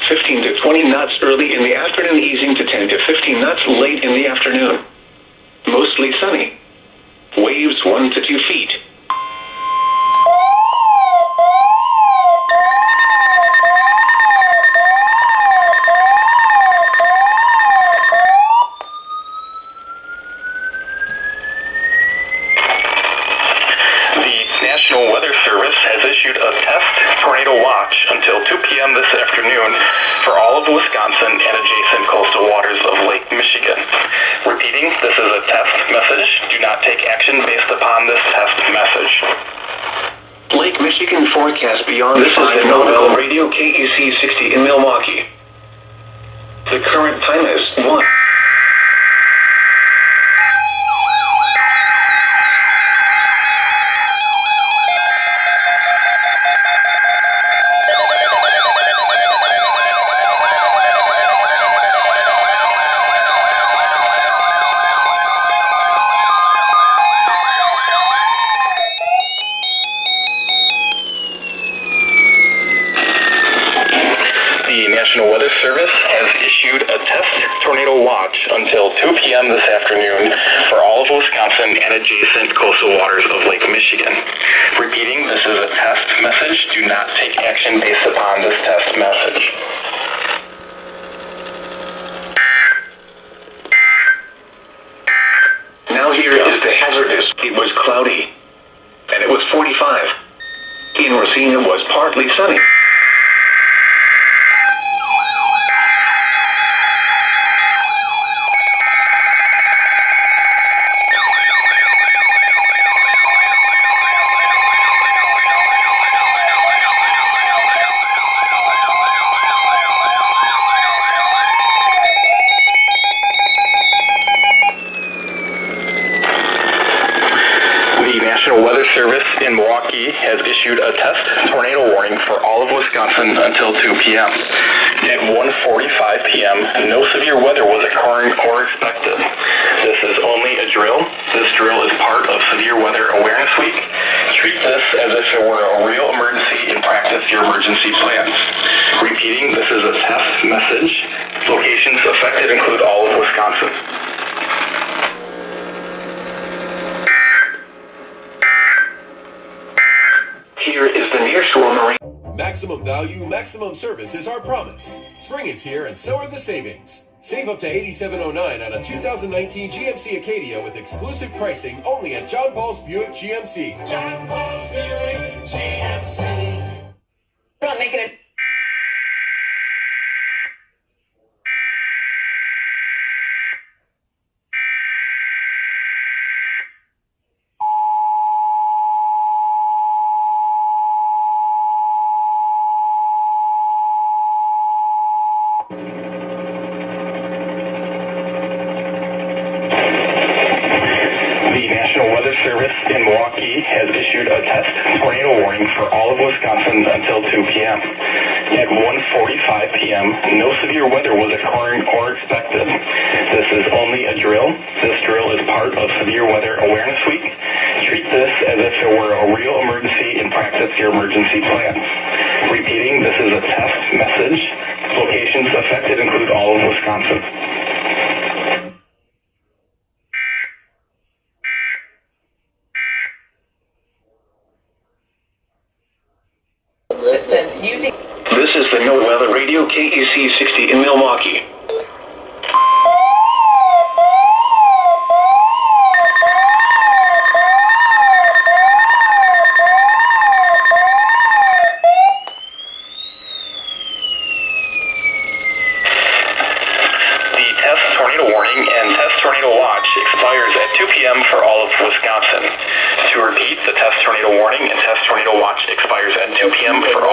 15 to 20 knots early in the afternoon, easing to 10 to 15 knots late in the afternoon. Mostly sunny. Waves 1 to 2 feet. National Weather Service has issued a test tornado watch until 2 p.m. this afternoon for all of Wisconsin and adjacent coastal waters of Lake Michigan. Repeating, this is a test message. Do not take action based upon this test message. Lake Michigan forecast beyond this 5 nautical radio KEC60 in Milwaukee. The current time is 1. The National Weather Service has issued a test tornado watch until 2 p.m. this afternoon for all of Wisconsin and adjacent coastal waters of Lake Michigan. Repeating, this is a test message. Do not take action based upon this test message. Now here is the hazardous. It was cloudy, and it was 45. In Racine, it was partly sunny. The National Weather Service in Milwaukee has issued a test tornado warning for all of Wisconsin until 2 p.m. At 1:45 p.m., no severe weather was occurring or expected. This is only a drill. This drill is part of Severe Weather Awareness Week. Treat this as if it were a real emergency and practice your emergency plans. Repeating, this is a test message. Locations affected include all of Wisconsin. Here is the nearshore marine. Maximum value, maximum service is our promise. Spring is here and so are the savings. Save up to $87.09 on a 2019 GMC Acadia with exclusive pricing only at John Paul's Buick GMC. John Paul's Buick GMC. We're not making it. The National Weather Service in Milwaukee has issued a test tornado warning for all of Wisconsin until 2 p.m. At 1:45 p.m., no severe weather was occurring or expected. This is only a drill. This drill is part of Severe Weather Awareness Week. Treat this as if it were a real emergency and practice your emergency plans. Repeating, this is a test message. Locations affected include all of Wisconsin. Listen, using. This is the NOAA Weather Radio KEC60 in Milwaukee. The test tornado warning and test tornado watch expires at 2 p.m. for all of Wisconsin. To repeat, the test tornado warning and test tornado watch expires at 2 p.m. for